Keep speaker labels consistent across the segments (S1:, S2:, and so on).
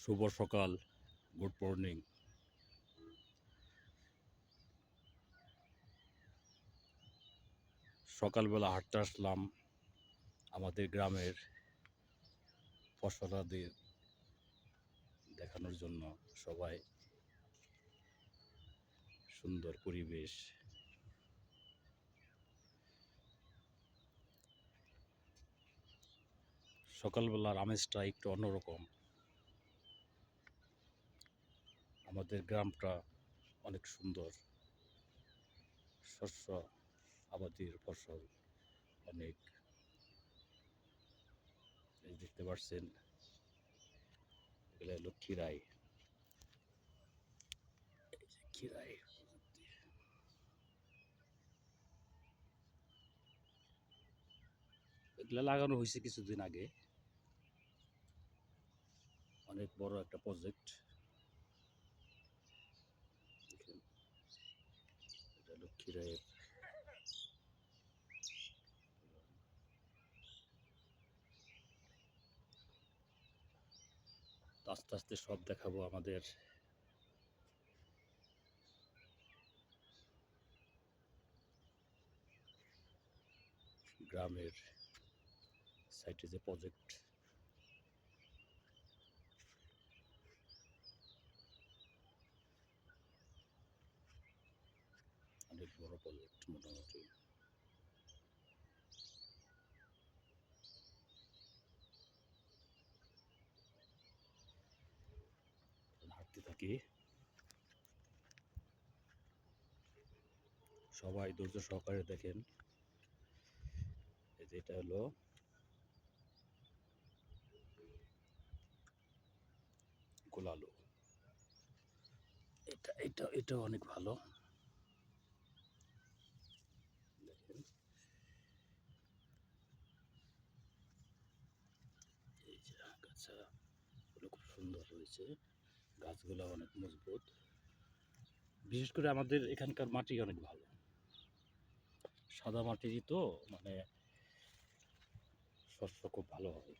S1: শুভ সকাল, good morning. সকালবেলা হাঁটতে আসলাম আমাদের গ্রামের ফসলাদি দেখানোর জন্য। সবাই সুন্দর পরিবেশ। সকালবেলার আমেজটা একটু অন্যরকম। আমাদের গ্রামটা অনেক সুন্দর, শস্য আবাদির ফসল অনেক। এই দেখতে পাচ্ছেন, এগুলো হলো খিরাই। খিরাই এগুলা লাগানো হয়েছে কিছুদিন আগে। অনেক বড় একটা প্রজেক্ট। এটা হলো খিরাই। আস্তে আস্তে সব দেখাবো আমাদের গ্রামের সাইটে যে প্রজেক্ট। অনেক বড় প্রজেক্ট মোটামুটি। হাঁটতে থাকি, সবাই ধৈর্য সহকারে দেখেন। এই যে এটা হলো গোলালু। এটা অনেক ভালো। দেখেন, এই যে গাছগুলো খুব সুন্দর হয়েছে। গাছগুলো অনেক মজবুত। বিশেষ করে আমাদের এখানকার মাটি অনেক ভালো, সাদা মাটিরই তো, মানে শস্য খুব ভালো হয়।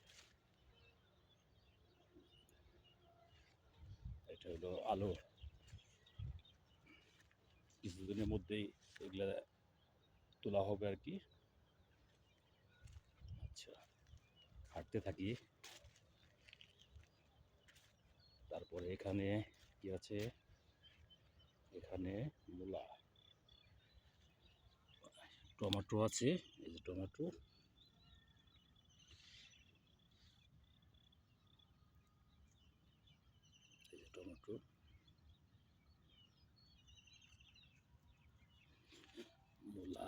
S1: এটা হলো আলু। কিছুদিনের মধ্যেই এগুলা তোলা হবে আর কি। আচ্ছা, হাঁটতে থাকি। তারপরে এখানে কি আছে, এখানে মূলা, টমেটো আছে। এই যে টমেটো, এই যে টমেটো, মূলা।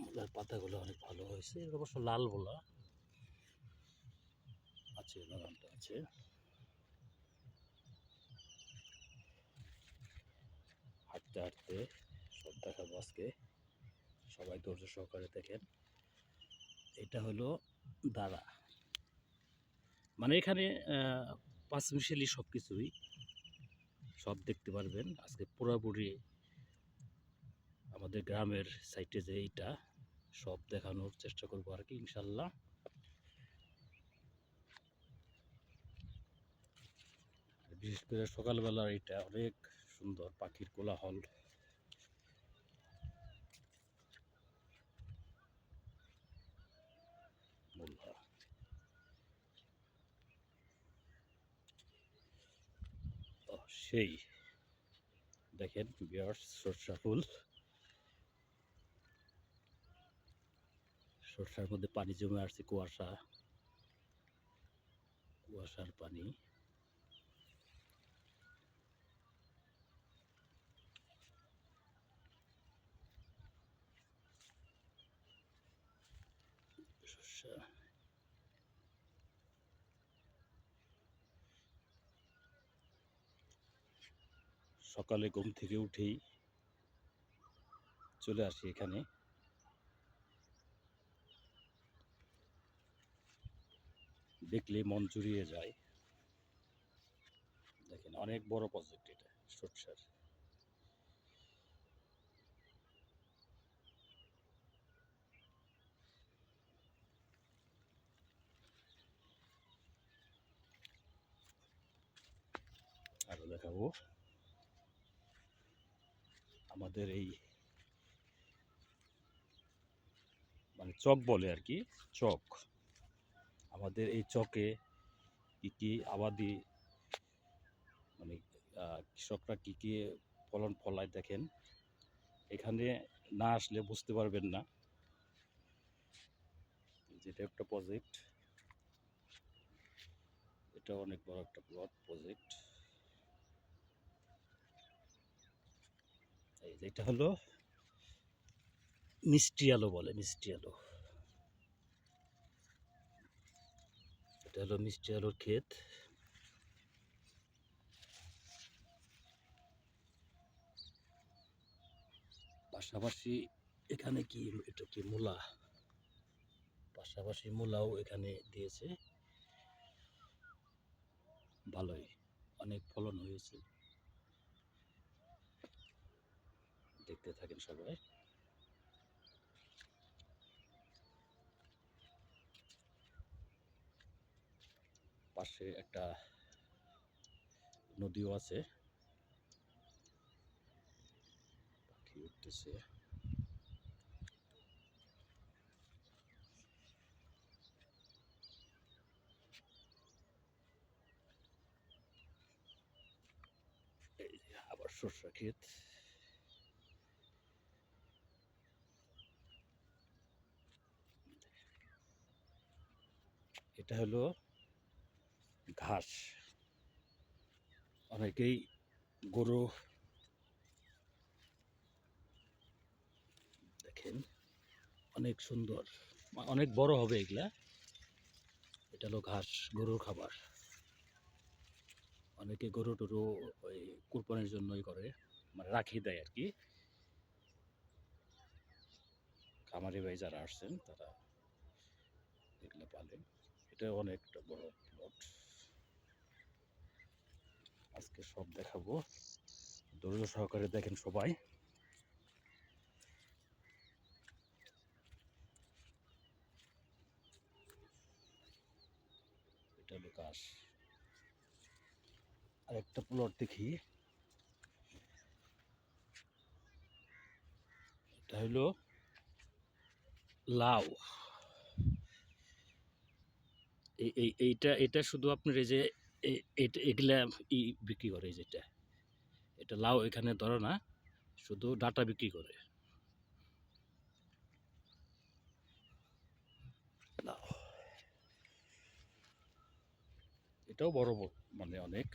S1: মূলার পাতাগুলো অনেক ভালো হয়েছে, অবশ্য লাল মূলা আছে, বাগানটা আছে। হাঁটতে হাঁটতে সব দেখাবো আজকে, সবাই ধৈর্য সহকারে দেখেন। এটা হলো দাঁড়া, মানে এখানে পাঁচমিশালি সব কিছুই সব দেখতে পারবেন আজকে পুরোপুরি। আমাদের গ্রামের সাইটে যে এইটা সব দেখানোর চেষ্টা করবো আর কি, ইনশাল্লাহ। বিশেষ করে সকালবেলার এটা অনেক সুন্দর, পাখির কোলাহল। মূলা, সেই দেখেন বিয়ার্স, সরষা ফুল। সরষার মধ্যে পানি জমে আসছে, কুয়াশা, কুয়াশার পানি। সরষা, সকালে ঘুম থেকে উঠেই চলে আসি এখানে। দেখলে মন জুড়িয়ে যায়। দেখেন, অনেক বড় প্রজেক্ট এটা সরষার। দেখাবো। আমাদের এই মানে চক বলে আর কি, চক। আমাদের এই চকে কি কি আবাদি মানে কৃষকরা কি কি ফলন ফলায় দেখেন। এখানে না আসলে বুঝতে পারবেন না। যেটা একটা প্রজেক্ট, এটা অনেক বড় একটা প্লট প্রজেক্ট। এই যেটা হলো মিষ্টি আলু বলে, মিষ্টি আলু। এটা হলো মিষ্টি আলুর ক্ষেত। পাশাপাশি এখানে কি, এটা কি মূলা, পাশাপাশি মূলাও এখানে দিয়েছে। ভালোই, অনেক ফলন হয়েছে। দেখতে থাকেন সবাই। পাশে একটা নদীও আছে, পাখি উঠতেছে। এই যে আবার সরষা ক্ষেত। এটা হলো ঘাস। অনেকেই গরু, দেখেন অনেক সুন্দর, অনেক বড় হবে এগুলা। এটা হলো ঘাস, গরুর খাবার। অনেকে গরু টরু ওই কুরবানির জন্যই করে, মানে রাখি দেয় আর কি। খামারি ভাই যারা আসছেন তারা এগুলো পালেন। এটা অনেকটা বড় প্লট। আজকে সব দেখাবো, ধৈর্য সহকারে দেখেন সবাই। এটা হলো ঘাস। আরেকটা প্লট দেখি, এটা হলো লাউ। এইটা এটা শুধু আপনার এই যে এগুলা বিক্রি করে, যেটা এটা লাউ এখানে ধরে না, শুধু ডাটা বিক্রি করে। লাউ এটাও বড় মানে অনেক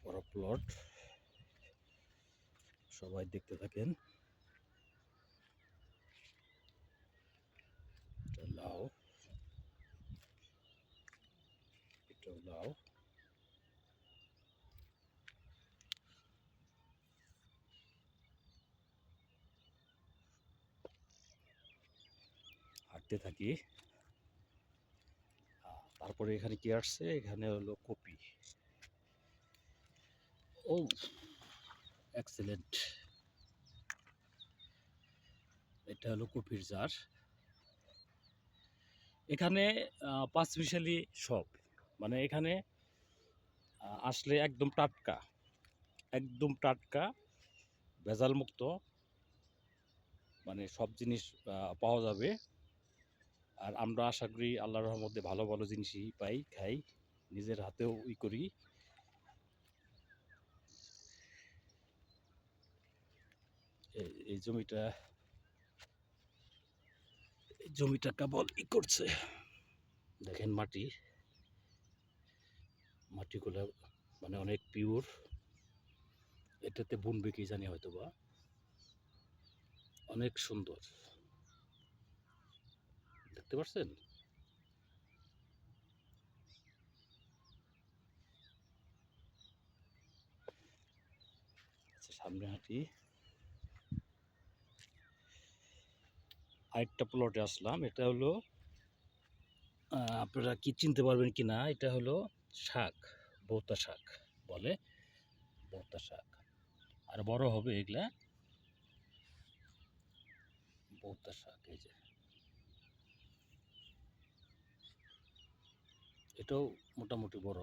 S1: বড় প্লট। সবাই দেখতে থাকেন। এটা লাউ, এটাও লাউ। হাঁটতে থাকি। তারপরে এখানে কি আসছে, এখানে হলো কপি। ও এক্সেলেন্ট। এটা হলো কপির জার। এখানে পাঁচ মিশালি সব, মানে এখানে আসলে একদম টাটকা, একদম টাটকা, ভেজাল মুক্ত, মানে সব জিনিস পাওয়া যাবে। আর আমরা আশা করি আল্লাহর রহমতে ভালো ভালো জিনিসই পাই, খাই, নিজের হাতেও করি। এই জমিটা, জমিটা কেবল করছে, দেখেন মাটি, মাটিগুলো মানে অনেক পিওর। এটাতে বুনবে কি জানি হয়তো বা, অনেক সুন্দর, দেখতে পাচ্ছেন। আচ্ছা, সামনে হাঁটি। আরেকটা প্লটে আসলাম। এটা হলো আপনারা কি চিনতে পারবেন কি না, এটা হলো শাক, বৌতা শাক বলে, বৌতা শাক। আর বড় হবে এগুলা, বৌতা শাক। এই যে সবজিটাও মোটামুটি বড়,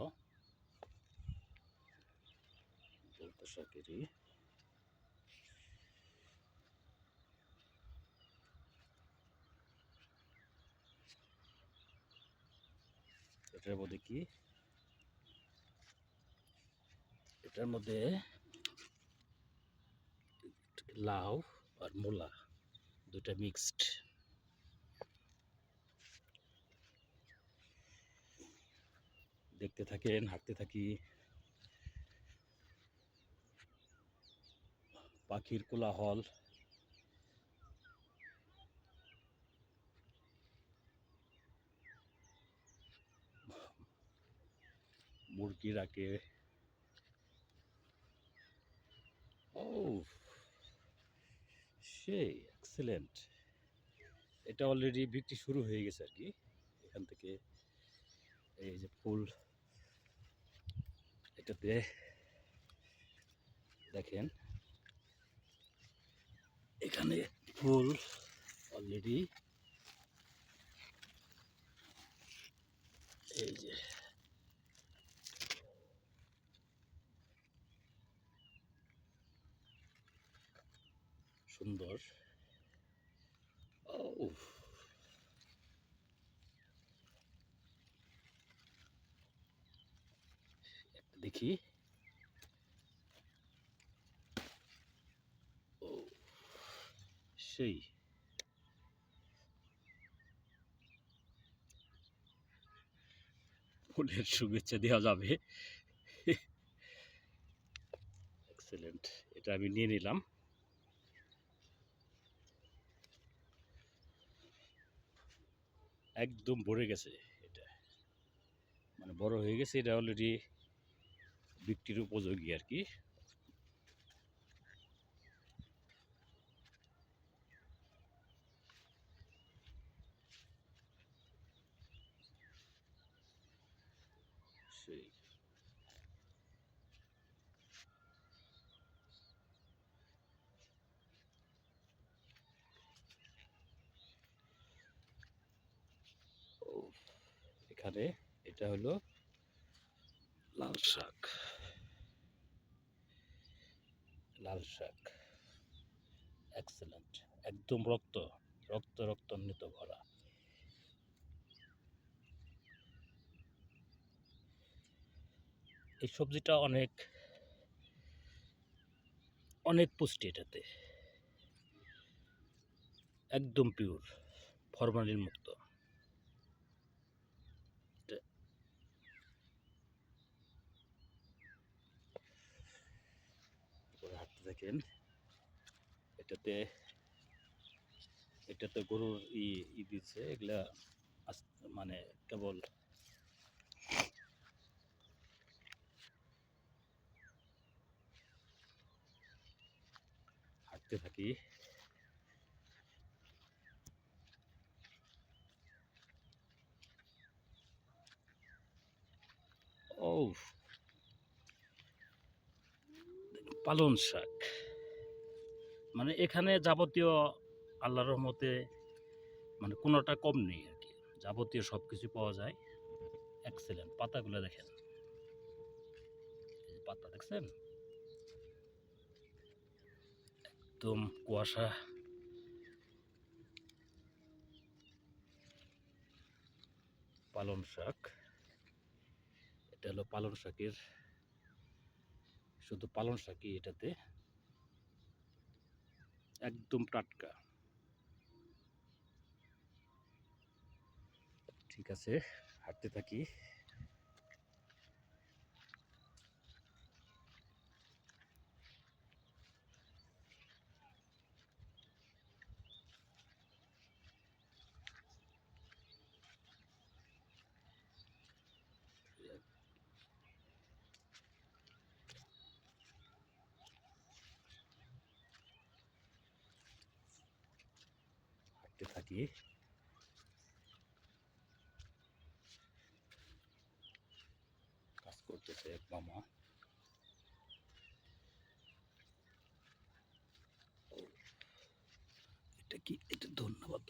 S1: বলতে শাকেরই। এটার মধ্যে কি, এটার মধ্যে লাউ আর মূলা দুটা মিক্সড। দেখতে থাকেন, হাঁটতে থাকি। পাখির কোলাহল, মুরগি রাখে। ও সেই এক্সেলেন্ট। এটা অলরেডি বিক্রি শুরু হয়ে গেছে আর কি। এখান থেকে এই যে ফুল, এটাতে দেখেন এখানে ফুল অলরেডি, এই যে সুন্দর। ও দেখি, ও সেই ফুলের শুভেচ্ছা দেওয়া যাবে। এক্সেলেন্ট, এটা আমি নিয়ে নিলাম। একদম ভরে গেছে এটা, মানে বড় হয়ে গেছে, এটা অলরেডি বিক্রির উপযোগী আর কি। সেই ও, এখানে এটা হলো লাল শাক, লাল শাক এক্সেলেন্ট, একদম রক্ত রক্ত রক্তান্বিত ভরা। এই সবজিটা অনেক অনেক পুষ্টি এটাতে, একদম পিওর, ফরমালিন মুক্ত। হাঁটতে দেখেন, এটাতে এটাতে গরুর ই দিচ্ছে, এগুলা মানে কেবল হাঁটতে থাকি। ও পালং শাক, মানে এখানে যাবতীয় আল্লাহর রহমতে মানে কোনোটা কম নেই আর কি, যাবতীয় সব কিছু পাওয়া যায়। এক্সেলেন্ট, পাতাগুলো দেখেন, পাতা দেখছেন, একদম কুয়াশা। পালং শাক, এটা হলো পালং শাকের, শুধু পালং শাকই এটাতে, একদম টাটকা। ঠিক আছে, হাঁটতে থাকি। হাঁটতে থাকি। কাজ করতেছে এক মামা। এটা কি, এটা ধন্যবাদ।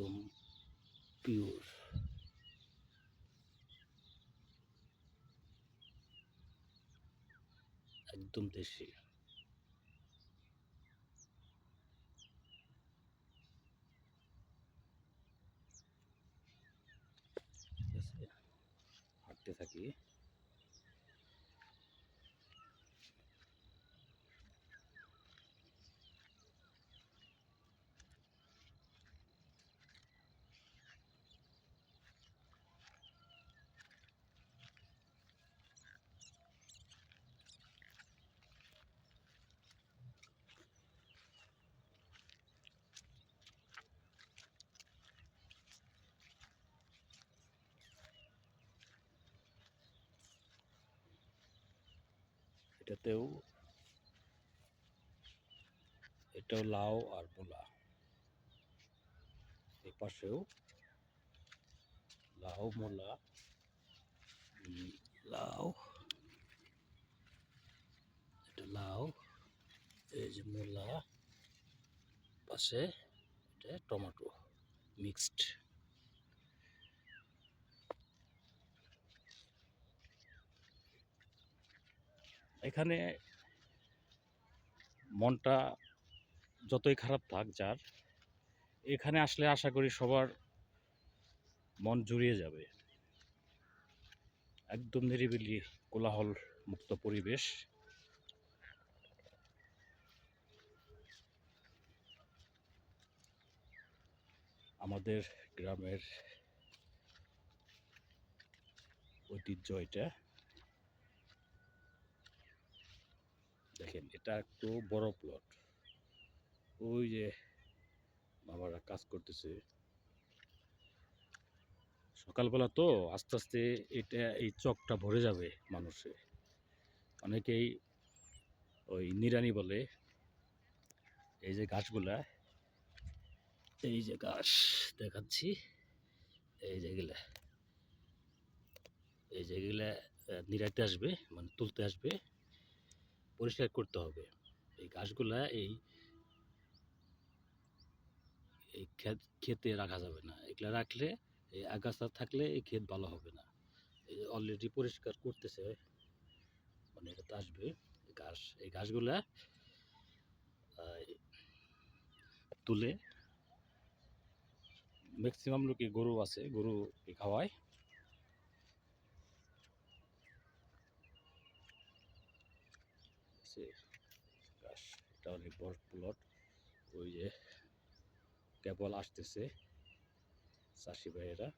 S1: একদম পিওর, একদম দেশি। ঠিক আছে, হাঁটতে থাকি। এটাতেও এটাও লাউ আর মূলা, এই পাশেও লাউ মূলা, লাউ, এটা লাউ, এই যে মূলা, পাশে এটা টমেটো মিক্সড। এখানে মনটা যতই খারাপ থাক যার, এখানে আসলে আশা করি সবার মন জুড়িয়ে যাবে। একদম নিরিবিলি, কোলাহল মুক্ত পরিবেশ। আমাদের গ্রামের ঐতিহ্য এটা। দেখেন, এটা একটু বড় প্লট। ওই যে বাবারা কাজ করতেছে সকালবেলা, তো আস্তে আস্তে এটা এই চকটা ভরে যাবে মানুষে। অনেকেই ওই নিরানি বলে। এই যে ঘাসগুলা, এই যে ঘাস দেখাচ্ছি, এই যেগুলা, এই যেগুলা নিরাইতে আসবে, মানে তুলতে আসবে, পরিষ্কার করতে হবে। এই ঘাসগুলা এই এই ক্ষেতে রাখা যাবে না। এগুলা রাখলে, এই আগাছা থাকলে এই ক্ষেত ভালো হবে না। এই অলরেডি পরিষ্কার করতেছে, মানে এটাতে আসবে ঘাস। এই ঘাসগুলা তুলে, ম্যাক্সিমাম লোকে গরু আছে, গরুকে খাওয়ায়। ঘাস, এটা অনেক বড় প্লট। ওই যে কেবল আসতেছে চাষি ভাইয়েরা,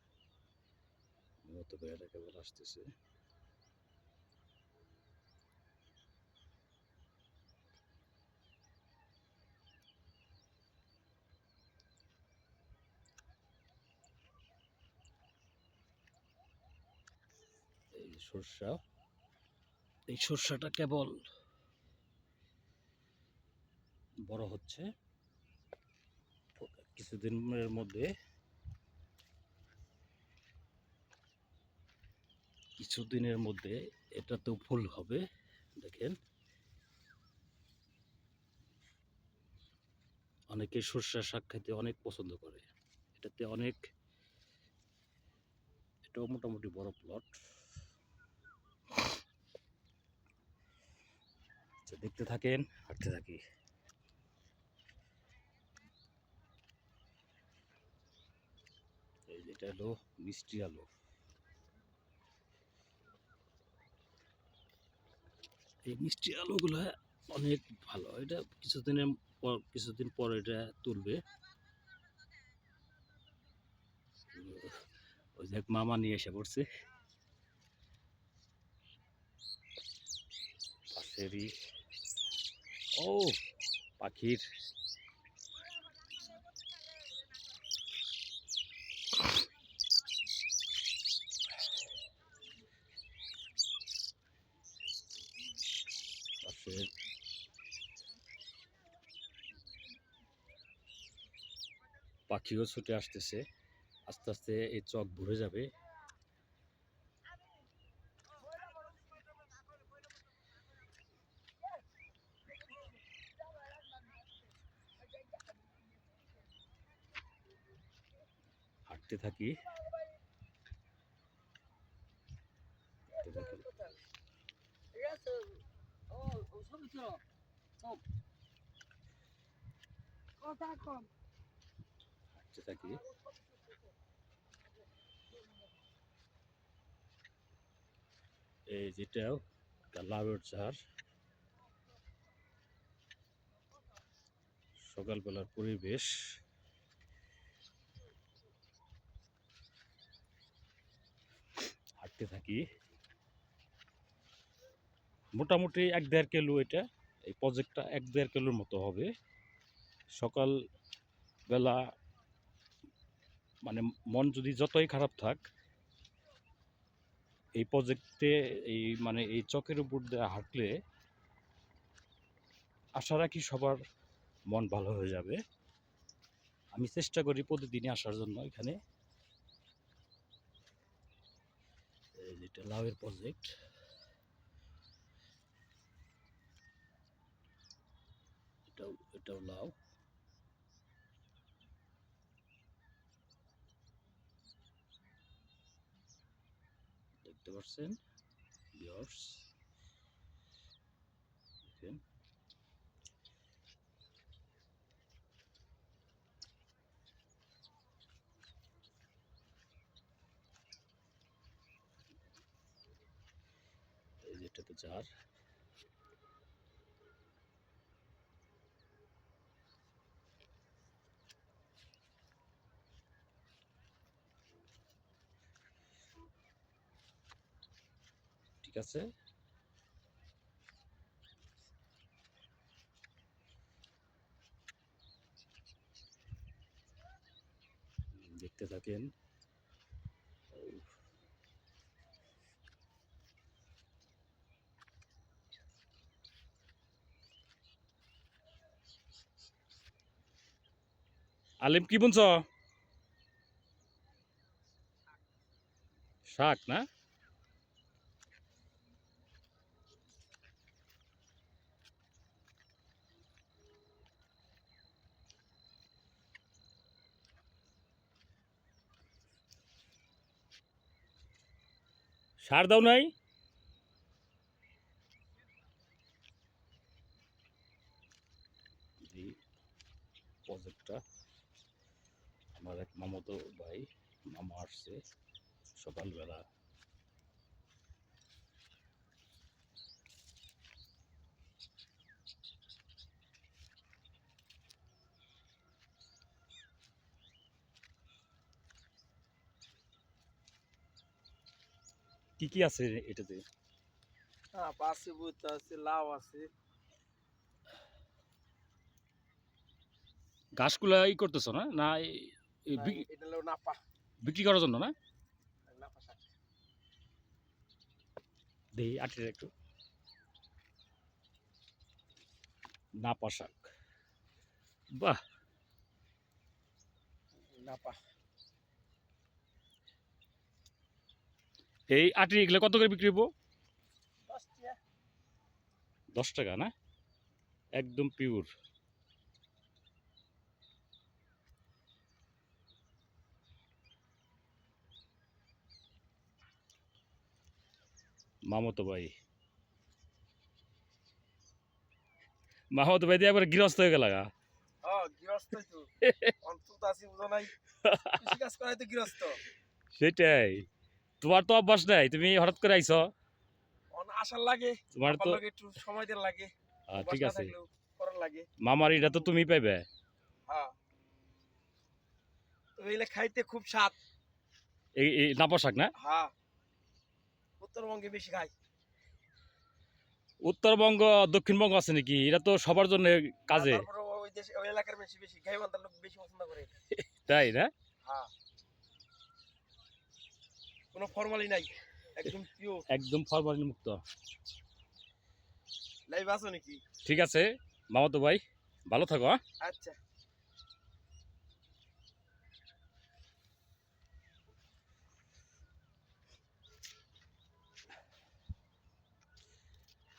S1: মত ভাইয়েরা কেবল আসতেছে। এই সরষা, এই সরষাটা কেবল বড় হচ্ছে, কিছুদিনের মধ্যে, কিছুদিনের মধ্যে এটাতেও ফুল হবে। দেখেন, অনেকে সরষা শাক খেতে অনেক পছন্দ করে। এটাতে অনেক, এটাও মোটামুটি বড় প্লট। দেখতে থাকেন, হাঁটতে থাকি। এই যেটা হলো মিষ্টি আলু। এই মিষ্টি আলুগুলা অনেক ভালো। এটা কিছুদিন পর এটা তুলবে। ওই যে মামা নিয়ে এসে পড়ছে পাশেরই। ও, পাখির পাশে পাখিও ছুটে আসতেছে। আস্তে আস্তে এই চক ভরে যাবে। হাঁটতে থাকি। হাঁটতে থাকি। এই যেটাও লাউয়ের ঝাড়। সকালবেলার পরিবেশ। হাঁটতে থাকি। মোটামুটি 1-1.5 কিলো এটা। এই প্রজেক্টটা 1-1.5 কিলোর মতো হবে। সকাল বেলা মানে মন যদি যতই খারাপ থাক, এই প্রজেক্টে এই মানে এই চকের উপর দিয়ে হাঁটলে আশা রাখি সবার মন ভালো হয়ে যাবে। আমি চেষ্টা করি প্রতিদিনই আসার জন্য এখানে। এই যেটা লাউয়ের প্রজেক্ট। এটাও লাউ। দেখতে পাচ্ছেন ভিউয়ার্স, দেখেন। এই যেটাতে ঝাড়। ঠিক আছে, দেখতে থাকেন। আলিম কি বুনছ? শাক না? সার দাও নাই? এই প্রজেক্টটা আমার এক মামাতো ভাই, মামা আসছে সকালবেলা। কি কি আছে এটাতে?
S2: আছে, বুট আছে, লাউ আছে।
S1: গাছগুলা করতেছো না না
S2: এটা হলো নাপা।
S1: বিক্রি করার জন্য না?
S2: নাপা শাক।
S1: দেই আটির একটু। নাপা শাক, বাহ।
S2: নাপা।
S1: এই আটি এগুলো কত করে বিক্রি হবো?
S2: 10 টাকা।
S1: 10 টাকা না? একদম পিওর। মামাতো ভাই, মামাতো ভাই দিয়ে একবার গৃহস্থ হয়ে গেল গা।
S2: গৃহস্থই তো। অন্তত আছি বুঝো নাই। কৃষি কাজ করাই তো গৃহস্থ।
S1: সেটাই, তোমার তো অভ্যাস নাই, তুমি হঠাৎ করে আইছো।
S2: আসার লাগে,
S1: তোমার
S2: আবার
S1: তো
S2: লাগে একটু সময় দেওয়ার লাগে। অভ্যাস
S1: ঠিক
S2: না
S1: আছে,
S2: থাকলেও করার লাগে।
S1: মামার এটা তো তুমি পাইবে।
S2: হ্যাঁ, তো এগুলো খাইতে খুব স্বাদ।
S1: এই নাপা শাক না?
S2: হ্যাঁ, উত্তরবঙ্গে বেশি খাই।
S1: উত্তরবঙ্গ দক্ষিণবঙ্গ আছে নাকি? এটা তো সবার জন্য কাজে।
S2: তারপরে ওই দেশে ওই এলাকার বেশি বেশি গাইবান্ধার লোক বেশি পছন্দ করে।
S1: তাই না?
S2: হ্যাঁ, কোনো ফরমালি নাই, একদম পিওর।
S1: একদম ফরমালিন মুক্ত।
S2: লাইভ আছো নাকি?
S1: ঠিক আছে মামাতো ভাই, ভালো থাকো।
S2: আচ্ছা।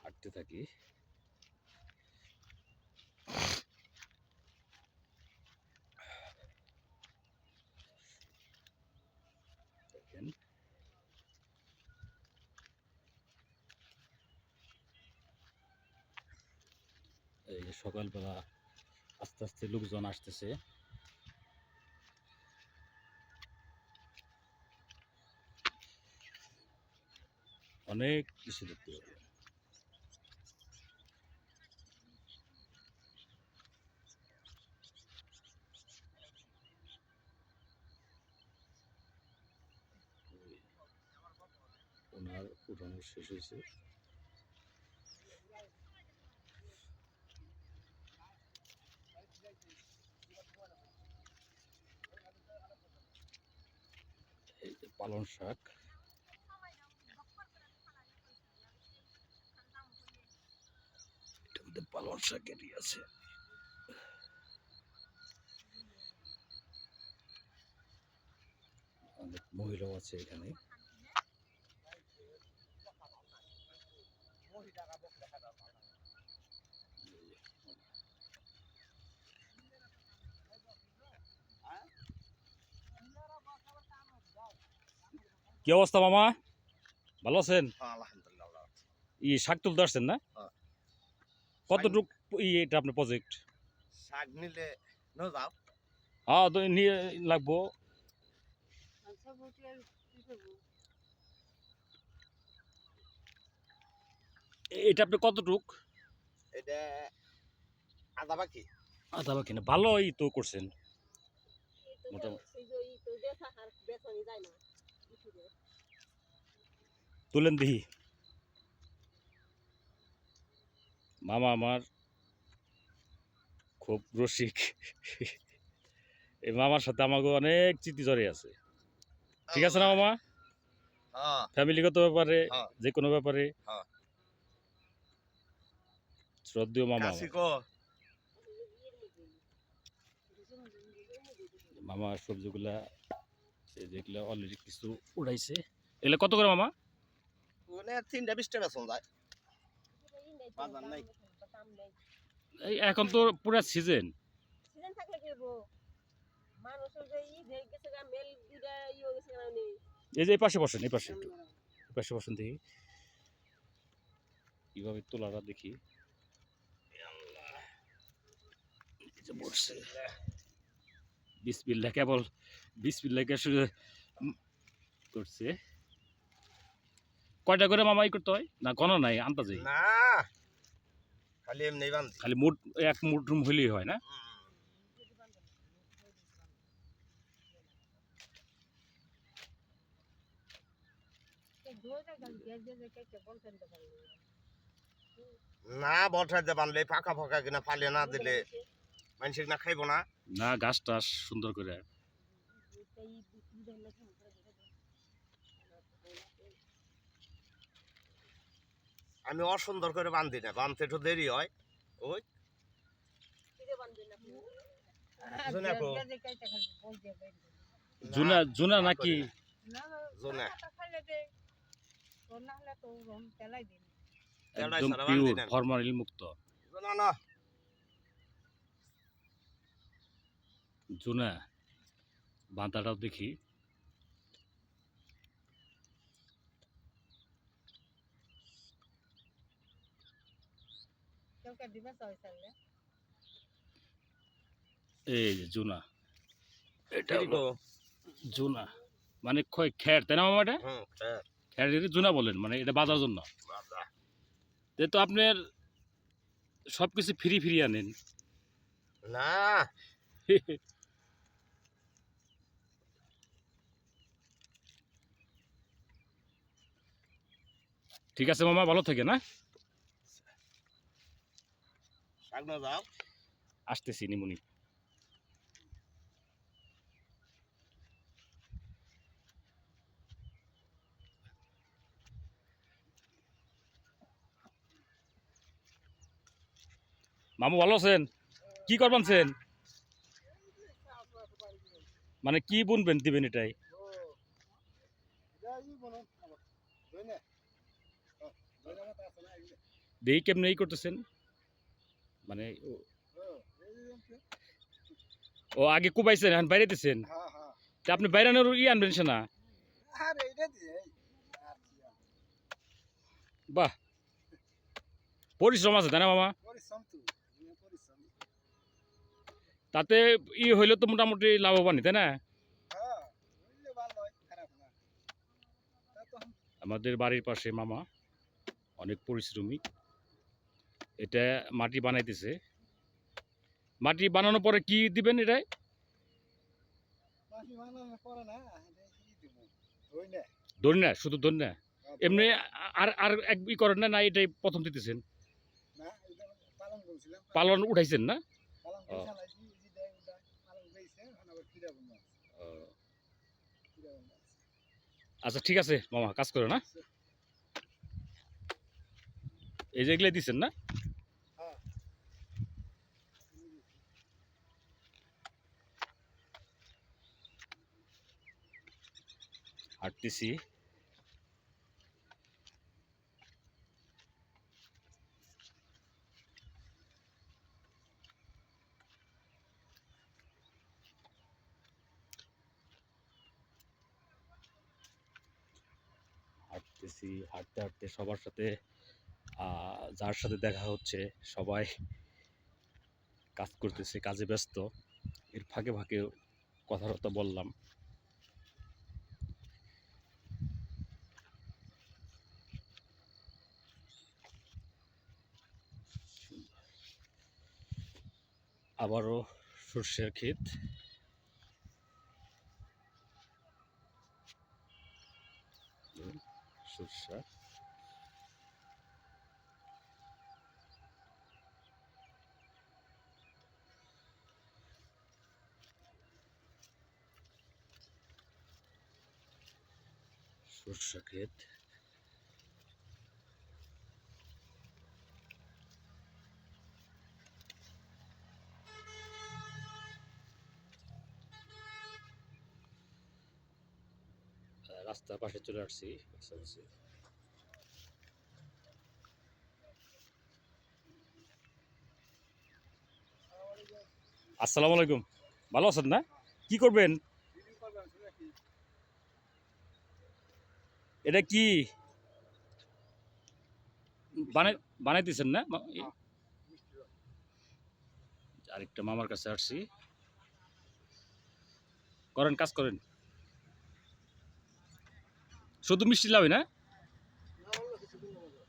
S1: হাঁটতে থাকি। যে সকালবেলা আস্তে আস্তে লোকজন আসতেছে। অনেক কিছু দেখতে পাবেন। ওনার উঠানো শেষ হয়েছে। এই যে পালং শাক, এটার মধ্যে পালং শাকেরই আছে। অনেক মহিলাও আছে এখানে। কি অবস্থা মামা, ভালো আছেন?
S2: আলহামদুলিল্লাহ ভালো আছি।
S1: শাক তুলতে আসছেন না?
S2: হ্যাঁ।
S1: কতটুক এটা আপনার প্রজেক্ট?
S2: শাক নিলে নো যাও।
S1: হ্যাঁ, তো নিয়ে লাগবো। এটা আপনি কতটুক?
S2: এটা আদা বাকি।
S1: আধা বাকি না, ভালোই তো করছেন মোটামুটি। তুলেন দেখি। মামা আমার খুব রসিক। এই মামার সাথে আমাকে অনেক স্মৃতি জড়িয়ে আছে। ঠিক আছে না মামা?
S2: হ্যাঁ
S1: ফ্যামিলিগত ব্যাপারে,
S2: হ্যাঁ
S1: যে কোনো ব্যাপারে
S2: হ্যাঁ।
S1: শ্রদ্ধেয় মামা আমার।
S2: কাশি কো
S1: মামা সবজিগুলা যেগুলা অলরেডি কিছু উড়াইছে। এগুলা কত করে মামা?
S2: ওনে 3টা 20টা বেচন যায়। বাজার নাই।
S1: এই এখন তো পুরা সিজন। এই যে এই পাশে বসেন, এই পাশে একটু, এই পাশে বসেন দেখি কিভাবে তোলাটা দেখি। এই যে বসছে, বিসমিল্লাহ, কেবল বিসমিল্লাহকে শুরু করছে। কয়টা করে মামা করতে হয় না কোনো নাই আন্দাজে?
S2: না খালি এমনি বান্ধি।
S1: খালি মুড, এক মুড রুম হইলেই হয় না?
S2: না বলতে বানলে ফাঁকা ফাঁকা কিনা ফালে না দিলে মানুষ না খাইব না।
S1: না, গাছ টাছ সুন্দর করে।
S2: আমি অসুন্দর করে বান্ধি না, বানতে একটু দেরি হয়। ওই
S1: জুনা জুনা নাকি?
S2: জোনা
S1: একদম পিওর ফরমালিন মুক্ত
S2: জোনা না।
S1: জুনা। বান্তাটাও দেখি। এই যে জুনা, এটা হলো জুনা, মানে খ্যার, তাই না মামা? এটা খ্যার জুনা বলেন, মানে এটা বাজার জন্য। তো আপনার সবকিছু ফ্রি ফ্রি আনেন
S2: না।
S1: ঠিক আছে মামা, ভালো থাকে না?
S2: শাক না যাও।
S1: আসতেছি নিমুনি। মামু ভালো আছেন? কি করবানছেন? মানে কি বুনবেন, দিবেন এটাই? দেখি কেমনি এই করতেছেন, মানে ও আগে কুবাইছেন, এখন বাইরে দিচ্ছেন। আপনি বাইরানোর আনবেন সে না? বাহ, পরিশ্রম আছে তাই না মামা? তাতে হইলে তো মোটামুটি লাভবানই, তাই না?
S3: হ্যাঁ, বুঝলে ভালো হয়, খারাপ না। তা তো
S1: আমাদের বাড়ির পাশে মামা অনেক পরিশ্রমী। এটা মাটি বানাইতেছে। মাটি বানানোর পরে কি দিবেন এটায়?
S3: মাছি বানানোর পরে না, এটা ই দিব, ধুই না।
S1: ধরি না, শুধু ধরি না, এমনি
S3: না,
S1: আর আর এক করেন না, না এটাই প্রথম দিতেছেন?
S3: এটা পালন করছিলাম।
S1: পালন উঠাইছেন না?
S3: পালন
S1: ও,
S3: করে চালাইছি, এই যে দেয় ওটা পালন করেছে, এখন আবার খিরা বন্ধ আছে,
S1: ও।
S3: খিরা বন্ধ আছে।
S1: আচ্ছা ঠিক আছে মামা, কাজ করো না। এই যে এগুলাই দিচ্ছেন না?
S3: হ্যাঁ,
S1: হাঁটতেছি। হাঁটতেছি, হাঁটতে হাঁটতে সবার সাথে যার সাথে দেখা হচ্ছে সবাই কাজ করতেছে, কাজে ব্যস্ত। এর ফাঁকে ফাঁকে কথাবার্তা বললাম। আবারও সর্ষের ক্ষেত। সর্ষা। সর্ষা ক্ষেত। রাস্তার পাশে চলে আসছি কাছাকাছি। আসসালামু আলাইকুম, ভালো আছেন না? কি করবেন?
S3: ভিডিও করবেন শুনে কি?
S1: এটা কি বানাই বানাইতেছেন না?
S3: হ্যাঁ, মিষ্টি রস।
S1: আরেকটা মামার কাছে আসছি, করেন, কাজ করেন। শুধু মিষ্টি লাভই না?
S3: না, অন্য কিছু কিনবো না।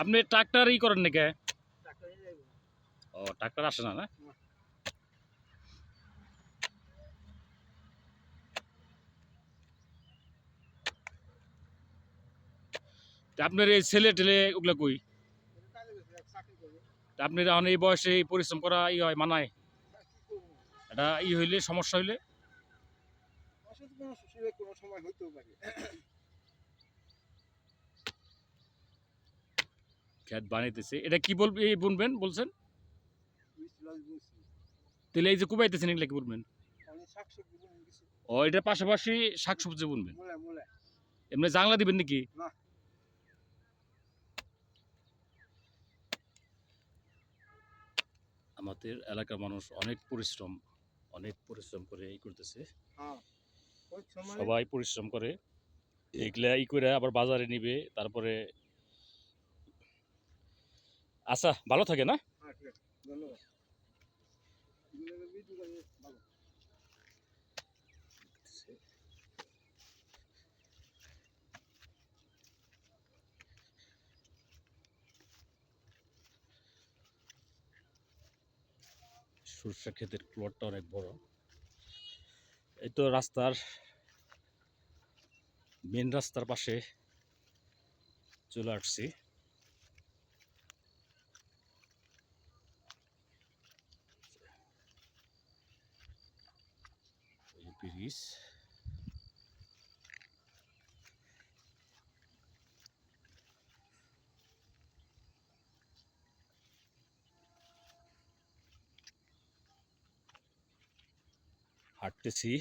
S1: আপনি ট্রাক্টর করেন নাকি?
S3: টাকা নিয়ে যাইবো না।
S1: ও, ট্রাক্টর আসে না, না?
S3: না।
S1: তা আপনার এই ছেলে টেলে ওগুলা কই?
S3: এটা কাজে গেছে, এক চাকরি করবে।
S1: তা আপনি এখন এই বয়সে এই পরিশ্রম করা হয় মানায়?
S3: তা কি করবো?
S1: এটা হইলে সমস্যা হইলে?
S3: অসুস্থ কোনো সুযোগে কোনো সময় হইতেও পারে।
S1: ক্ষেত বানাইতেছে, এটা কি বলবে বুনবেন বলছেন?
S3: মিষ্টি রস বলছি।
S1: তাহলে এই যে কুবাইতেছেন এগুলা কি বুনবেন?
S3: আমি শাকসবজি বুনে কিছু।
S1: ও, এটার পাশাপাশি শাকসবজি বুনবেন?
S3: মূলা মূলা।
S1: এমনি জাংলা দিবেন নাকি?
S3: না।
S1: আমাদের এলাকার মানুষ অনেক পরিশ্রম করে এই করতেছে।
S3: হ্যাঁ, ওই সময়।
S1: সবাই পরিশ্রম করে এগুলা করে আবার বাজারে নিবে, তারপরে। আচ্ছা, ভালো থাকে না?
S3: হ্যাঁ, ঠিক আছে, ধন্যবাদ। এগুলো ভিডিও করে ভালো।
S1: সরষে ক্ষেতের প্লটটা অনেক বড়। এই তো মেন রাস্তার পাশে চলে আসছি। ব্রিজ। হাঁটতেছি।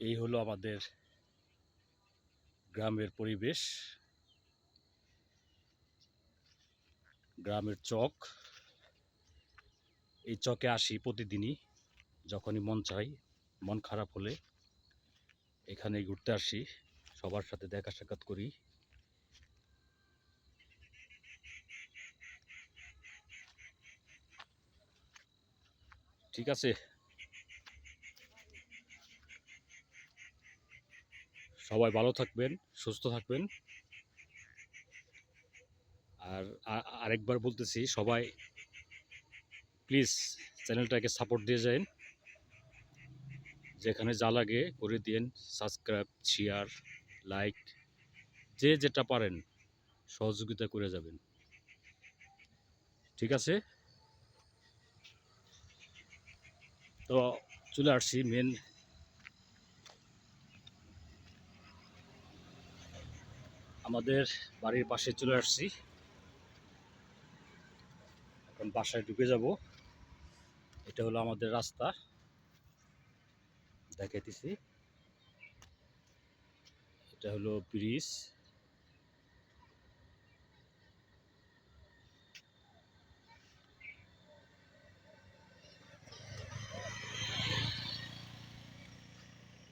S1: এই হলো আমাদের গ্রামের পরিবেশ, গ্রামের চক। এই চকে আসি প্রতিদিনই, যখনই মন চাই, মন খারাপ হলে। এখানে ঘুরতে আসি, সবার সাথে দেখা সাক্ষাৎ করি। ঠিক আছে, সবাই ভালো থাকবেন, সুস্থ থাকবেন। আর আরেকবার বলতেছি, সবাই প্লিজ চ্যানেলটাকে সাপোর্ট দিয়ে যান। যেখানে যা লাগে করে দিন, সাবস্ক্রাইব, শেয়ার, লাইক, যে যেটা পারেন সহযোগিতা করে যাবেন। ঠিক আছে, তো চলে আসছি মেন আমাদের বাড়ির পাশে চলে আসছি। এখন বাসায় ঢুকে যাব। এটা হলো আমাদের রাস্তা, দেখাইতেছি। এটা হলো ব্রিজ।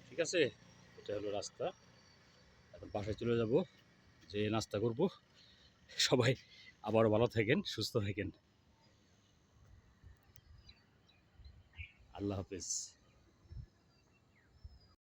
S1: ঠিক আছে, এটা হলো রাস্তা। এখন বাসায় চলে যাব, যে নাস্তা করব। সবাই আবারও ভালো থাকেন, সুস্থ থাকেন। আল্লাহ হাফেজ।